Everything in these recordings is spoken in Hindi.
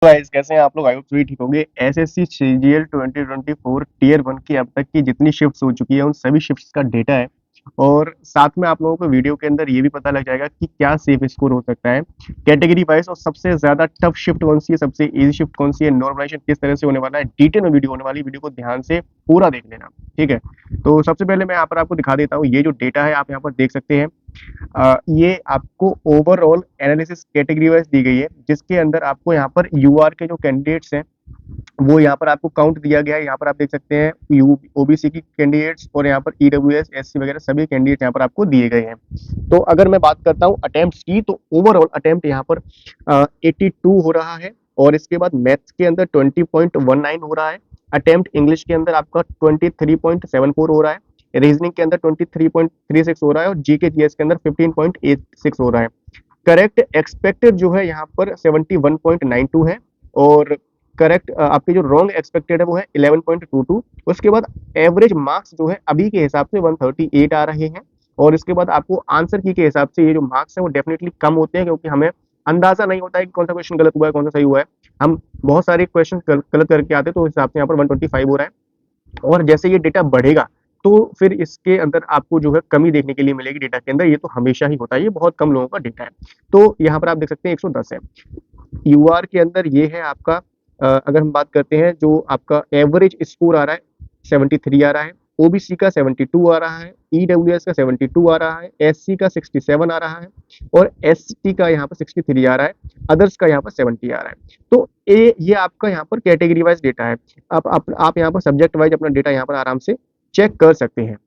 गाइस कैसे हैं आप लोग? आई होप सभी ठीक होंगे। एसएससी सीजीएल 2024 टीयर 1 की अब तक की जितनी शिफ्ट्स हो चुकी है उन सभी शिफ्ट्स का डेटा है और साथ में आप लोगों को वीडियो के अंदर ये भी पता लग जाएगा कि क्या सेफ स्कोर हो सकता है कैटेगरी वाइज और सबसे ज्यादा टफ शिफ्ट कौन सी है, सबसे इजी शिफ्ट कौन सी है, नॉर्मलाइजेशन किस तरह से होने वाला है। डिटेल में वीडियो होने वाली, वीडियो को ध्यान से पूरा देख लेना, ठीक है। तो सबसे पहले मैं यहाँ पर आपको दिखा देता हूँ, ये जो डेटा है आप यहाँ पर देख सकते हैं। ये आपको ओवरऑल एनालिसिस कैटेगरी वाइज दी गई है, जिसके अंदर आपको यहाँ पर यूआर के जो कैंडिडेट्स हैं वो यहाँ पर आपको काउंट दिया गया है। यहाँ पर आप देख सकते हैं यू ओबीसी की कैंडिडेट्स और यहाँ पर ईडब्ल्यूएस एससी वगैरह सभी कैंडिडेट्स यहाँ पर आपको दिए गए हैं। तो अगर मैं बात करता हूँ अटेम्प्ट्स की, तो ओवरऑल अटेम्प्ट यहाँ पर 82 हो रहा है और इसके बाद मैथ्स के अंदर 20.19 हो रहा है। अटेम्प्ट इंग्लिश के अंदर आपका 23.74 हो रहा है। रीजनिंग के अंदर 23.36 हो रहा है और जीके जीएस के अंदर 15.86 हो रहा है। करेक्ट एक्सपेक्टेड जो है यहाँ पर 71.92 है और करेक्ट आपके जो रॉन्ग एक्सपेक्टेड है वो है 11.22। उसके बाद एवरेज मार्क्स जो है अभी के हिसाब से 138 आ रहे हैं और इसके बाद आपको आंसर की के हिसाब से ये जो मार्क्स है वो डेफिनेटली कम होते हैं, क्योंकि हमें अंदाजा नहीं होता है कि कौन सा क्वेश्चन गलत हुआ है कौन सा सही हुआ है। हम बहुत सारे क्वेश्चन गलत करके आते हैं, तो उस हिसाब से यहाँ पर 125 हो रहा है। और जैसे ये डेटा बढ़ेगा तो फिर इसके अंदर आपको जो है कमी देखने के लिए मिलेगी डेटा के अंदर। ये तो हमेशा ही होता है, ये बहुत कम लोगों का डेटा है। तो यहाँ पर आप देख सकते हैं 110 है। यूआर के अंदर ये है आपका अगर हम बात करते हैं जो आपका एवरेज स्कोर आ रहा है 73 आ रहा है। ओबीसी का 72 आ रहा है, ईडब्ल्यूएस का 72 आ रहा है, एससी का 67 आ रहा है और एसटी का यहाँ पर 63 आ रहा है। अदर्स का यहाँ पर 70 आ रहा है। तो ये आपका यहाँ पर कैटेगरी वाइज डेटा है। आप यहाँ पर सब्जेक्ट वाइज अपना डेटा यहाँ पर आराम से चेक कर सकते हैं।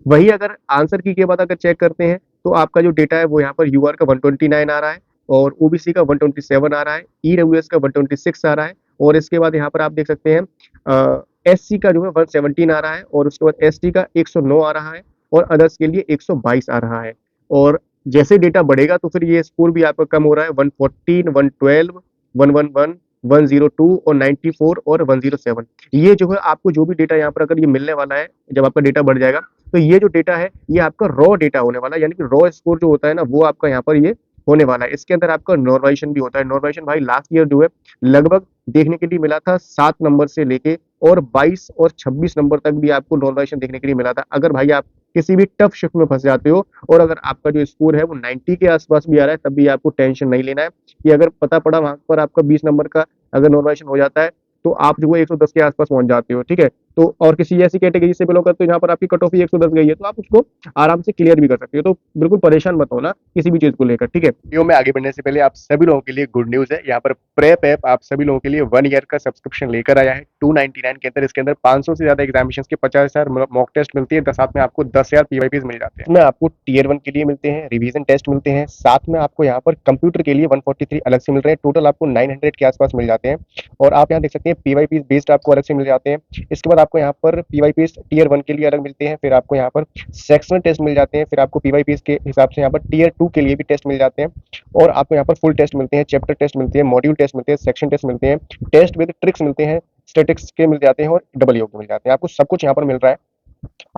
वही अगर आंसर की के बाद अगर चेक करते हैं तो आपका जो डेटा है वो यहाँ पर यूआर का 129 आ रहा है और ओबीसी का 127 आ रहा है, ईडब्ल्यूएस का 126 आ रहा है और इसके बाद यहाँ पर आप देख सकते हैं एससी का जो है 117 आ रहा है और उसके बाद एसटी का 109 आ रहा है और अदर्स के लिए 122 आ रहा है। और जैसे डेटा बढ़ेगा तो फिर ये स्कोर भी आपका कम हो रहा है, 114, 112, 111, 102 और 94 और 107। ये जो है आपको जो भी डेटा यहाँ पर अगर ये मिलने वाला है जब आपका डेटा बढ़ जाएगा, तो ये जो डेटा है ये आपका रॉ डेटा होने वाला है, यानी कि रॉ स्कोर जो होता है ना वो आपका यहाँ पर ये होने वाला है। इसके अंदर आपका नॉर्मलाइजेशन भी होता है। नॉर्मलाइजेशन भाई लास्ट ईयर जो है लगभग देखने के लिए मिला था 7 नंबर से लेके और 22 और 26 नंबर तक भी आपको नॉर्मलाइजेशन देखने के लिए मिला था। अगर भाई आप किसी भी टफ शिफ्ट में फंस जाते हो और अगर आपका जो स्कोर है वो 90 के आसपास भी आ रहा है, तब भी आपको टेंशन नहीं लेना है कि अगर पता पड़ा वहां पर आपका 20 नंबर का अगर नॉर्मलाइजेशन हो जाता है तो आप जो है 110 के आसपास पहुंच जाते हो, ठीक है। तो और किसी ऐसी कैटेगरी से बिलोंग करते हो जहां पर आपकी कट ऑफ ही 110 गई है तो आप उसको आराम से क्लियर भी कर सकते हो। तो बिल्कुल परेशान मत होना किसी भी चीज को लेकर, ठीक है। वीडियो में आगे बढ़ने से पहले आप सभी लोगों के लिए गुड न्यूज है। यहाँ पर प्रेप ऐप आप सभी लोगों के लिए 1 ईयर का सब्सक्रिप्शन लेकर आया है 299 के अंदर। इसके अंदर 500 से ज्यादा एग्जामिनेशन के 50,000 मॉक टेस्ट मिलती है, साथ में आपको 10,000 पीवाईपीज मिल जाते हैं। में आपको टीयर 1 के लिए मिलते हैं, रिवीजन टेस्ट मिलते हैं, साथ में आपको यहाँ पर कंप्यूटर के लिए 143 अलग से मिल रहे हैं। टोटल आपको 900 के आसपास मिल जाते हैं और आप यहाँ देख सकते हैं पीवाईपीज बेस्ड आपको अलग से मिल जाते हैं। इसके बाद आपको यहाँ पर पीवाईपीज टीयर 1 के लिए अलग मिलते हैं, फिर आपको यहाँ पर सेक्शनल टेस्ट मिल जाते हैं, फिर आपको पीवाईपीज के हिसाब से यहाँ पर टीयर 2 के लिए भी टेस्ट मिल जाते हैं और आपको यहाँ पर फुल टेस्ट मिलते हैं, चैप्टर टेस्ट मिलते हैं, मॉड्यूल टेस्ट मिलते हैं, सेक्शन टेस्ट मिलते हैं, टेस्ट विद ट्रिक्स मिलते हैं, स्टैटिक्स के मिल जाते हैं और डबल योग के मिल जाते हैं। आपको सब कुछ यहाँ पर मिल रहा है।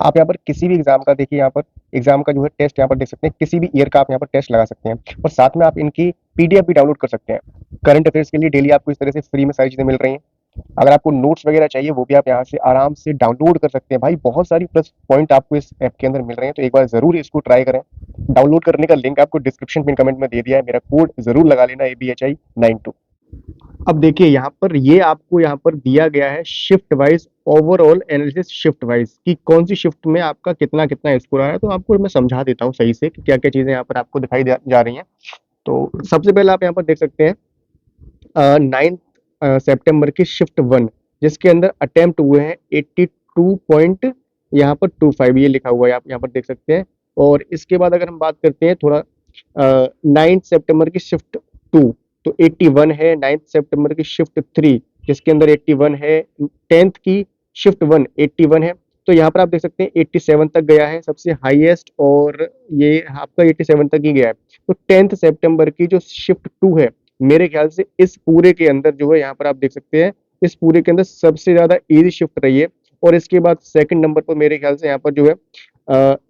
आप यहाँ पर किसी भी एग्जाम का देखिए, यहाँ पर एग्जाम का जो है टेस्ट यहाँ पर देख सकते हैं, किसी भी ईयर का आप यहाँ पर टेस्ट लगा सकते हैं और साथ में आप इनकी पीडीएफ भी डाउनलोड कर सकते हैं। करंट अफेयर्स के लिए डेली आपको इस तरह से फ्री में सारी चीजें मिल रही हैं। अगर आपको नोट्स वगैरह चाहिए वो भी आप यहाँ से आराम से डाउनलोड कर सकते हैं। भाई बहुत सारी प्लस पॉइंट आपको इस ऐप के अंदर मिल रहे हैं, तो एक बार जरूर इसको ट्राई करें। डाउनलोड करने का लिंक आपको डिस्क्रिप्शन पिन कमेंट में दे दिया है, मेरा कोड जरूर लगा लेना ABHI92। अब देखिए यहाँ पर ये आपको यहाँ पर दिया गया है shift wise overall analysis shift wise कि कौन सी शिफ्ट में आपका कितना कितना स्कोर आया है। तो आपको मैं समझा देता हूँ सही से कि क्या क्या चीजें यहाँ पर आपको दिखाई जा रही हैं। तो सबसे पहले आप यहाँ पर देख सकते हैं 9 सितंबर की शिफ्ट 1, जिसके अंदर अटेम्प्ट हुए हैं 82 पॉइंट यहाँ पर 25, ये लिखा हुआ है आप यहाँ पर देख सकते हैं। और इसके बाद अगर हम बात करते हैं थोड़ा 9 सितंबर की शिफ्ट 2 तो 81 है। 9 सितंबर की शिफ्ट 3 जिसके अंदर 81 है। 10th की शिफ्ट 1 81 है। तो यहाँ पर आप देख सकते हैं 87 तक गया है सबसे हाईएस्ट और ये आपका 87 तक ही गया है। तो 10th सितंबर की जो शिफ्ट 2 है मेरे ख्याल से इस पूरे के अंदर जो है यहाँ पर आप देख सकते हैं इस पूरे के अंदर सबसे ज्यादा इजी शिफ्ट रही है। और इसके बाद सेकंड नंबर पर मेरे ख्याल से यहाँ पर जो है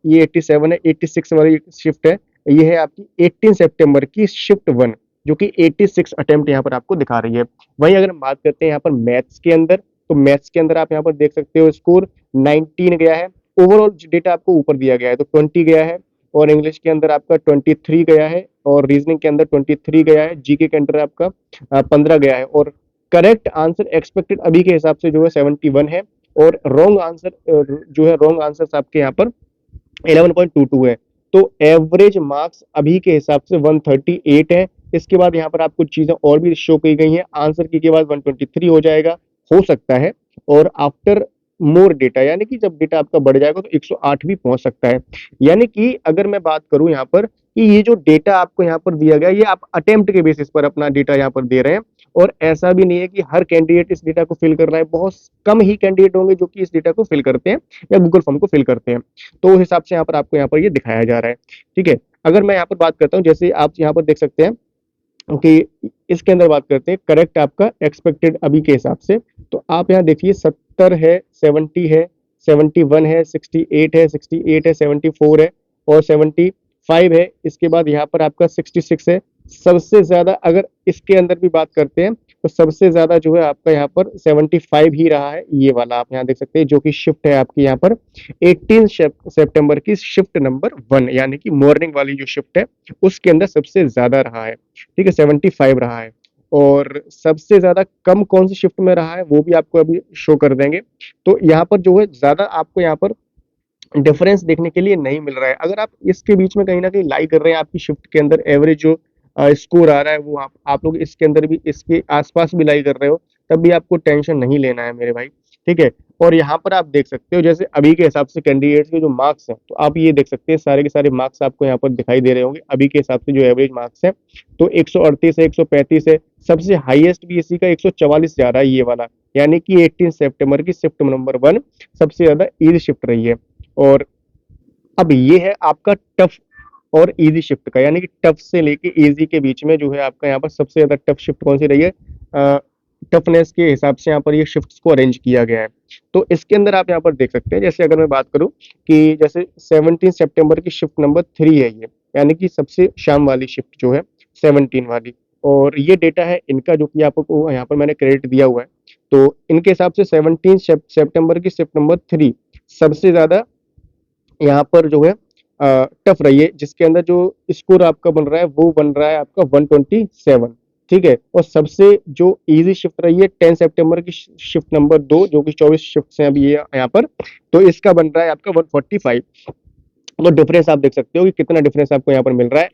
ये 87 है। 86 वाली शिफ्ट है, ये है आपकी 18 सितंबर की शिफ्ट 1। जो कि 86 अटेम्प्ट यहाँ पर आपको दिखा रही है। वहीं अगर हम बात करते हैं यहाँ पर मैथ्स के अंदर, तो मैथ्स के अंदर आप यहाँ पर देख सकते हो स्कोर 19 गया है। ओवरऑल डेटा आपको ऊपर दिया गया है तो 20 गया है, और इंग्लिश के अंदर आपका 23 गया है, और रीजनिंग के अंदर 23 गया है, जीके के अंदर आपका 15 गया है, और करेक्ट आंसर एक्सपेक्टेड अभी के हिसाब से जो है 71 है, और रॉन्ग आंसर जो है रॉन्ग आंसर आपके यहाँ पर 11.22 है। तो एवरेज मार्क्स अभी के हिसाब से 138 है। इसके बाद यहाँ पर आपको चीजें और भी शो की गई हैं। आंसर की के बाद 123 हो जाएगा, हो सकता है, और आफ्टर मोर डेटा यानी कि जब डेटा आपका बढ़ जाएगा तो 108 भी पहुंच सकता है। यानी कि अगर मैं बात करूं यहाँ पर कि ये जो डेटा आपको यहाँ पर दिया गया, ये आप अटेम्प्ट के बेसिस पर अपना डेटा यहाँ पर दे रहे हैं, और ऐसा भी नहीं है कि हर कैंडिडेट इस डेटा को फिल कर रहा है। बहुत कम ही कैंडिडेट होंगे जो कि इस डेटा को फिल करते हैं या गूगल फॉर्म को फिल करते हैं। तो उस हिसाब से यहाँ पर आपको यहाँ पर ये दिखाया जा रहा है। ठीक है, अगर मैं यहाँ पर बात करता हूँ, जैसे आप यहाँ पर देख सकते हैं कि इसके अंदर बात करते हैं करेक्ट आपका एक्सपेक्टेड अभी के हिसाब से, तो आप यहाँ देखिए 70 है, 70 है, 71 है, 68 है, 68 है, 74 है, और 75 है। इसके बाद यहाँ पर आपका 66 है। सबसे ज्यादा अगर इसके अंदर भी बात करते हैं तो सबसे ज्यादा जो है आपका यहाँ पर 75 ही रहा है, ये वाला आप यहाँ देख सकते हैं, जो कि शिफ्ट है आपकी यहाँ पर 18 सितंबर की शिफ्ट नंबर 1, यानी कि मॉर्निंग वाली जो शिफ्ट है उसके अंदर सबसे ज्यादा रहा है। ठीक है, 75 रहा है। और सबसे ज्यादा कम कौन सी शिफ्ट में रहा है वो भी आपको अभी शो कर देंगे। तो यहाँ पर जो है ज्यादा आपको यहाँ पर डिफरेंस देखने के लिए नहीं मिल रहा है। अगर आप इसके बीच में कहीं ना कहीं लाई कर रहे हैं, आपकी शिफ्ट के अंदर एवरेज जो स्कोर आ रहा है वो आप लोग इसके अंदर भी इसके आसपास भी लाई कर रहे हो, तब भी आपको टेंशन नहीं लेना है मेरे भाई। ठीक है, और यहाँ पर आप देख सकते हो जैसे अभी के हिसाब से कैंडिडेट्स के जो मार्क्स हैं, तो आप ये देख सकते हैं सारे के सारे मार्क्स आपको यहाँ पर दिखाई दे रहे होंगे अभी के हिसाब से जो एवरेज मार्क्स है। तो 138 है, 135 है, सबसे हाईएस्ट भी इसी का 144 जा रहा है ये वाला, यानी कि 18 सितंबर की शिफ्ट नंबर 1 सबसे ज्यादा ईजी शिफ्ट रही है। और अब ये है आपका टफ और इजी शिफ्ट का, यानी कि टफ से लेके इजी के बीच में जो है आपका यहाँ पर सबसे ज्यादा टफ शिफ्ट कौन सी रही है, टफनेस के हिसाब से यहाँ पर ये शिफ्ट्स को अरेंज किया गया है। तो इसके अंदर आप यहाँ पर देख सकते हैं, जैसे अगर मैं बात करूं कि जैसे 17 सितंबर की शिफ्ट नंबर 3 है ये, यानी कि सबसे शाम वाली शिफ्ट जो है 17 वाली, और ये डेटा है इनका जो कि आपको यहाँ पर मैंने क्रेडिट दिया हुआ है। तो इनके हिसाब से 17 सितंबर की शिफ्ट नंबर 3 सबसे ज्यादा यहाँ पर जो है टफ रही है, जिसके अंदर जो स्कोर आपका बन रहा है वो बन रहा है आपका 127। ठीक है, और सबसे जो इजी शिफ्ट रही है 10 सितंबर की शिफ्ट नंबर 2, जो कि 24 शिफ्ट हैं अभी ये यहाँ पर, तो इसका बन रहा है आपका 145। तो डिफरेंस आप देख सकते हो कि कितना डिफरेंस आपको यहाँ पर मिल रहा है।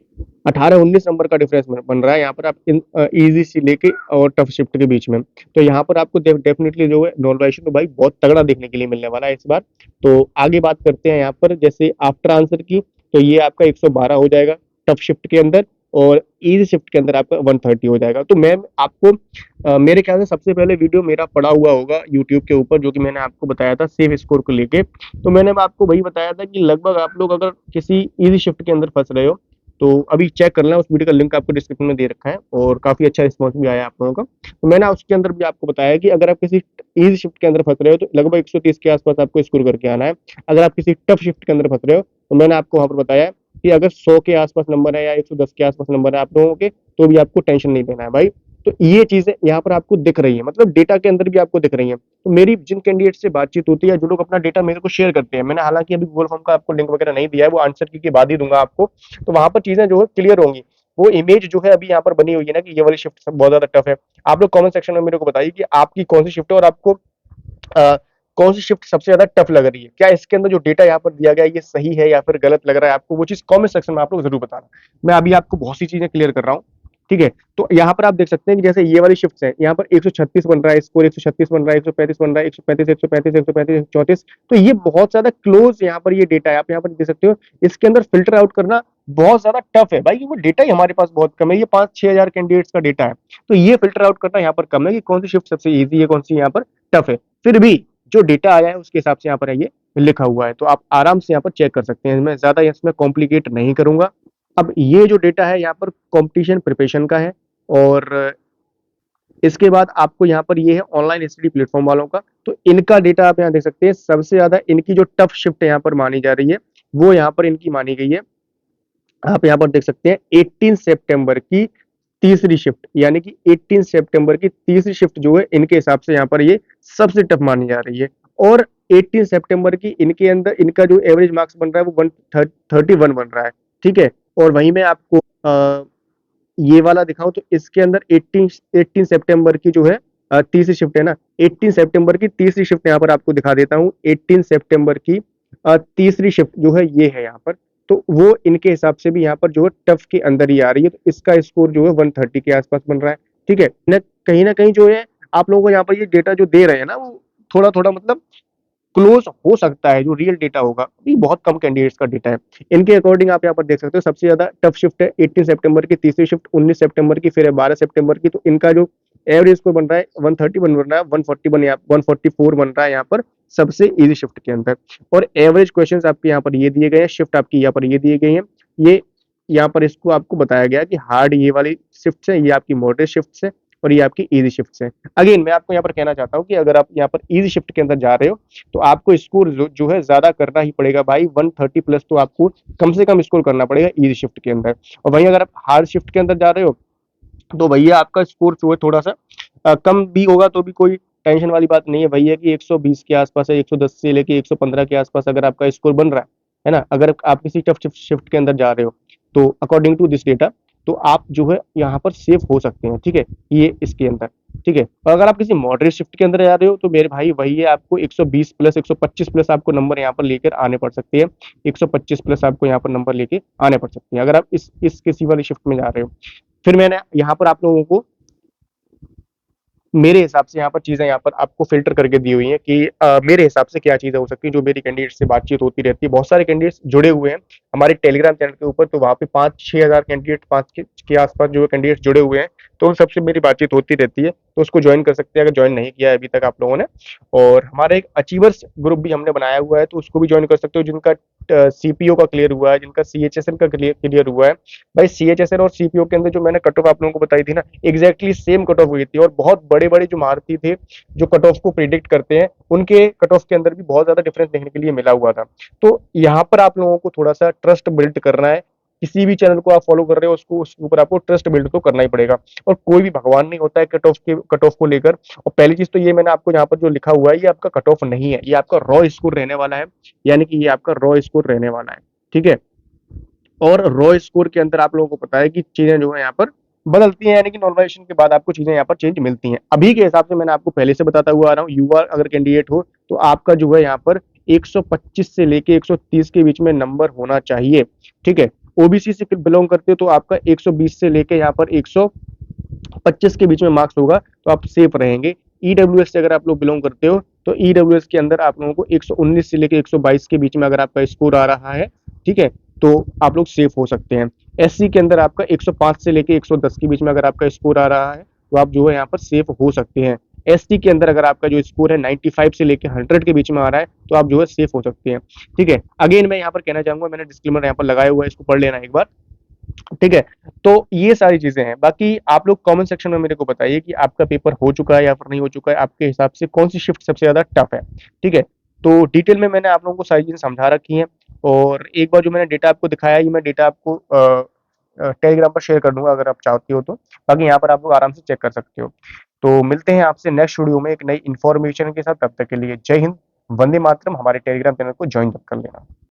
18-19 नंबर का डिफरेंस बन रहा है यहाँ पर आप इन इजी से लेके और टफ शिफ्ट के बीच में। तो यहाँ पर आपको डेफिनेटली जो है नॉर्मलाइजेशन तो भाई बहुत तगड़ा देखने के लिए मिलने वाला है इस बार। तो आगे बात करते हैं यहाँ पर जैसे आफ्टर आंसर की, तो ये आपका 112 हो जाएगा टफ शिफ्ट के अंदर, और इजी शिफ्ट के अंदर आपका 130 हो जाएगा। तो मैं आपको मेरे ख्याल से सबसे पहले वीडियो मेरा पड़ा हुआ होगा यूट्यूब के ऊपर, जो कि मैंने आपको बताया था सेफ स्कोर को लेके। तो मैंने आपको वही बताया था कि लगभग आप लोग अगर किसी इजी शिफ्ट के अंदर फंस रहे हो तो अभी चेक करना, उस वीडियो का लिंक आपको डिस्क्रिप्शन में दे रखा है, और काफी अच्छा रिस्पॉन्स भी आया आप लोगों का। तो मैंने उसके अंदर भी आपको बताया कि अगर आप किसी इजी शिफ्ट के अंदर फंस रहे हो तो लगभग 130 के आसपास आपको स्कोर करके आना है। अगर आप किसी टफ शिफ्ट के अंदर फंस रहे हो तो मैंने आपको वहां पर बताया कि अगर 100 के आसपास नंबर है या 110 के आसपास नंबर है आप लोगों के, तो भी आपको टेंशन नहीं लेना है भाई। तो ये चीजें यहाँ पर आपको दिख रही है, मतलब डेटा के अंदर भी आपको दिख रही है। तो मेरी जिन कैंडिडेट से बातचीत होती है, जो लोग अपना डेटा मेरे को शेयर करते हैं, मैंने हालांकि अभी गूगल फॉर्म का आपको लिंक वगैरह नहीं दिया है, वो आंसर की के बाद ही दूंगा आपको, तो वहां पर चीजें जो है क्लियर होंगी। वो इमेज जो है अभी यहाँ पर बनी हुई है ना कि ये वाली शिफ्ट बहुत ज्यादा टफ है। आप लोग कमेंट सेक्शन में मेरे को बताइए कि आपकी कौन सी शिफ्ट है और आपको कौन सी शिफ्ट सबसे ज्यादा टफ लग रही है। क्या इसके अंदर जो डेटा यहाँ पर दिया गया है ये सही है या फिर गलत लग रहा है आपको, वो चीज कमेंट सेक्शन में आप लोग जरूर बताना। मैं अभी आपको बहुत सी चीजें क्लियर कर रहा हूँ। ठीक है, तो यहाँ पर आप देख सकते हैं कि जैसे ये वाली शिफ्ट है, यहाँ पर 136 बन रहा है स्कोर, 136 बन रहा है, 135 बन रहा है, 135, 135, 135, 134। तो ये बहुत ज्यादा क्लोज यहाँ पर ये डेटा है, आप यहाँ पर देख सकते हो। इसके अंदर फिल्टर आउट करना बहुत ज्यादा टफ है भाई, वो डेटा ही हमारे पास बहुत कम है, ये 5-6 हजार कैंडिडेट्स का डेटा है। तो ये फिल्टर आउट करना यहाँ पर कम है कि कौन सी शिफ्ट सबसे ईजी है, कौन सी यहाँ पर टफ है। फिर भी जो डेटा आया है उसके हिसाब से यहाँ पर है ये लिखा हुआ है, तो आप आराम से यहाँ पर चेक कर सकते हैं। मैं ज्यादा इसमें कॉम्प्लिकेट नहीं करूंगा। अब ये जो डेटा है यहाँ पर कंपटीशन प्रिपरेशन का है, और इसके बाद आपको यहाँ पर ये है ऑनलाइन स्टडी प्लेटफॉर्म वालों का। तो इनका डेटा आप यहाँ देख सकते हैं, सबसे ज्यादा इनकी जो टफ शिफ्ट यहाँ पर मानी जा रही है वो यहाँ पर इनकी मानी गई है। आप यहाँ पर देख सकते हैं 18 सितंबर की तीसरी शिफ्ट यानी कि 18 सितंबर की तीसरी शिफ्ट जो है इनके हिसाब से यहाँ पर ये सबसे टफ मानी जा रही है। और 18 सितंबर की इनके अंदर इनका जो एवरेज मार्क्स बन रहा है वो 131 बन रहा है। ठीक है। और वहीं मैं आपको ये वाला दिखाऊं तो इसके अंदर 18 सितंबर की जो है तीसरी शिफ्ट है ना, 18 सितंबर की तीसरी शिफ्ट यहाँ पर आपको दिखा देता हूँ। 18 सितंबर की तीसरी शिफ्ट जो है ये है यहाँ पर। तो वो इनके हिसाब से भी यहाँ पर जो है टफ के अंदर ही आ रही है, तो इसका स्कोर जो है 130 के आसपास बन रहा है। ठीक है ना कहीं जो है आप लोगों को यहाँ पर ये डेटा जो दे रहे हैं ना वो थोड़ा थोड़ा मतलब क्लोज हो सकता है, जो रियल डेटा होगा अभी बहुत कम कैंडिडेट्स का डेटा है। इनके अकॉर्डिंग आप यहाँ पर देख सकते हो सबसे ज्यादा टफ शिफ्ट है 18 सितंबर की तीसरी शिफ्ट, 19 सितंबर की, फिर है 12 सितंबर की। तो इनका जो एवरेज स्कोर बन रहा है 131 बन रहा है, 144 बन रहा है यहाँ पर सबसे इजी शिफ्ट के अंदर। और एवरेज क्वेश्चंस आपके यहाँ पर ये दिए गए हैं, शिफ्ट आपकी यहाँ पर ये दिए गए हैं। ये यहाँ पर इसको आपको बताया गया कि हार्ड ये वाली शिफ्ट है, ये आपकी मॉडरेट शिफ्ट है, और ये आपकी इजी शिफ्ट है। अगेन मैं आपको यहाँ पर कहना चाहता हूँ कि अगर आप यहाँ पर इजी शिफ्ट के अंदर जा रहे हो तो आपको स्कोर जो है ज्यादा करना ही पड़ेगा भाई, 130 प्लस तो आपको कम से कम स्कोर करना पड़ेगा इजी शिफ्ट के अंदर। और वहीं अगर आप हार्ड शिफ्ट के अंदर जा रहे हो तो भैया आपका स्कोर जो है थोड़ा सा कम भी होगा तो भी कोई टेंशन वाली बात नहीं है। भैया कि 120 के आसपास है, 110 से लेके 115 के आसपास अगर आपका स्कोर बन रहा है ना, अगर आप किसी टफ शिफ्ट के अंदर जा रहे हो तो अकॉर्डिंग टू दिस डेटा तो आप जो है यहाँ पर सेफ हो सकते हैं। ठीक है, ये इसके अंदर। ठीक है, और अगर आप किसी मॉडरेट शिफ्ट के अंदर जा रहे हो तो मेरे भाई वही है, आपको 120 प्लस 125 प्लस आपको नंबर यहाँ पर लेकर आने पड़ सकते हैं। 125 प्लस आपको यहाँ पर नंबर लेके आने पड़ सकते हैं अगर आप इस किसी वाली शिफ्ट में जा रहे हो। फिर मैंने यहाँ पर आप लोगों को मेरे हिसाब से यहाँ पर चीजें यहाँ पर आपको फिल्टर करके दी हुई हैं कि मेरे हिसाब से क्या चीजें हो सकती है जो मेरी कैंडिडेट से बातचीत होती रहती है। बहुत सारे कैंडिडेट्स जुड़े हुए हैं हमारे टेलीग्राम चैनल के ऊपर, तो वहाँ पे 5-6 हजार कैंडिडेट, पाँच के आसपास जो कैंडिडेट्स जुड़े हुए हैं, तो उन सबसे मेरी बातचीत होती रहती है। तो उसको ज्वाइन कर सकते हैं अगर ज्वाइन नहीं किया है अभी तक आप लोगों ने। और हमारा एक अचीवर्स ग्रुप भी हमने बनाया हुआ है, तो उसको भी ज्वाइन कर सकते हो जिनका सीपीओ का क्लियर हुआ है, जिनका सीएचएसएल का क्लियर हुआ है। भाई सीएचएसएल और सीपीओ के अंदर जो मैंने कट ऑफ आप लोगों को बताई थी ना, एग्जैक्टली सेम कट ऑफ हुई थी। और बहुत बड़े बड़े जो महारथी थे जो कट ऑफ को प्रिडिक्ट करते हैं, उनके कट ऑफ के अंदर भी बहुत ज्यादा डिफरेंस देखने के लिए मिला हुआ था। तो यहाँ पर आप लोगों को थोड़ा सा ट्रस्ट बिल्ड करना है। किसी भी चैनल को आप फॉलो कर रहे हो उसको उसके ऊपर आपको ट्रस्ट बिल्ड तो करना ही पड़ेगा। और कोई भी भगवान नहीं होता है कट ऑफ को लेकर। और पहली चीज तो ये मैंने आपको यहाँ पर जो लिखा हुआ है ये आपका कट ऑफ नहीं है, ये आपका रॉ स्कोर रहने वाला है, यानी कि ये आपका रॉ स्कोर रहने वाला है। ठीक है, और रॉ स्कोर के अंदर आप लोगों को पता है कि चीजें जो है यहाँ पर बदलती हैं, यानी कि नॉर्मलाइजेशन के बाद आपको चीजें यहाँ पर चेंज मिलती हैं। अभी के हिसाब से मैंने आपको पहले से बताता हुआ आ रहा हूँ, युवा अगर कैंडिडेट हो तो आपका जो है यहाँ पर 125 से लेके 130 के बीच में नंबर होना चाहिए। ठीक है, ओबीसी से बिलोंग करते हो तो आपका 120 से लेके यहाँ पर 125 के बीच में मार्क्स होगा तो आप सेफ रहेंगे। ईडब्ल्यूएस से अगर आप लोग बिलोंग करते हो तो ईडब्ल्यूएस के अंदर आप लोगों को 119 से लेके 122 के बीच में अगर आपका स्कोर आ रहा है, ठीक है, तो आप लोग सेफ हो सकते हैं। एससी के अंदर आपका 105 से लेके 110 के बीच में अगर आपका स्कोर आ रहा है तो आप जो है यहाँ पर सेफ हो सकते हैं। एसटी के अंदर अगर आपका जो स्कोर है 95 से लेके 100 के बीच में आ रहा है तो आप जो है सेफ हो सकते हैं। ठीक है, अगेन मैं यहाँ पर कहना चाहूंगा, मैंने डिस्क्लेमर यहाँ पर लगाया हुआ है, इसको पढ़ लेना एक बार। ठीक है, तो ये सारी चीजें हैं। बाकी आप लोग कमेंट सेक्शन में मेरे को बताइए कि आपका पेपर हो चुका है या फिर नहीं हो चुका है, आपके हिसाब से कौन सी शिफ्ट सबसे ज्यादा टफ है। ठीक है, तो डिटेल में मैंने आप लोगों को सारी चीजें समझा रखी हैं। और एक बार जो मैंने डेटा आपको दिखाया ये मैं डेटा आपको टेलीग्राम पर शेयर कर दूंगा अगर आप चाहती हो तो। बाकी यहाँ पर आप लोग आराम से चेक कर सकते हो। तो मिलते हैं आपसे नेक्स्ट वीडियो में एक नई इन्फॉर्मेशन के साथ, तब तक के लिए जय हिंद, वंदे मातरम। हमारे टेलीग्राम चैनल को ज्वाइन कर लेना।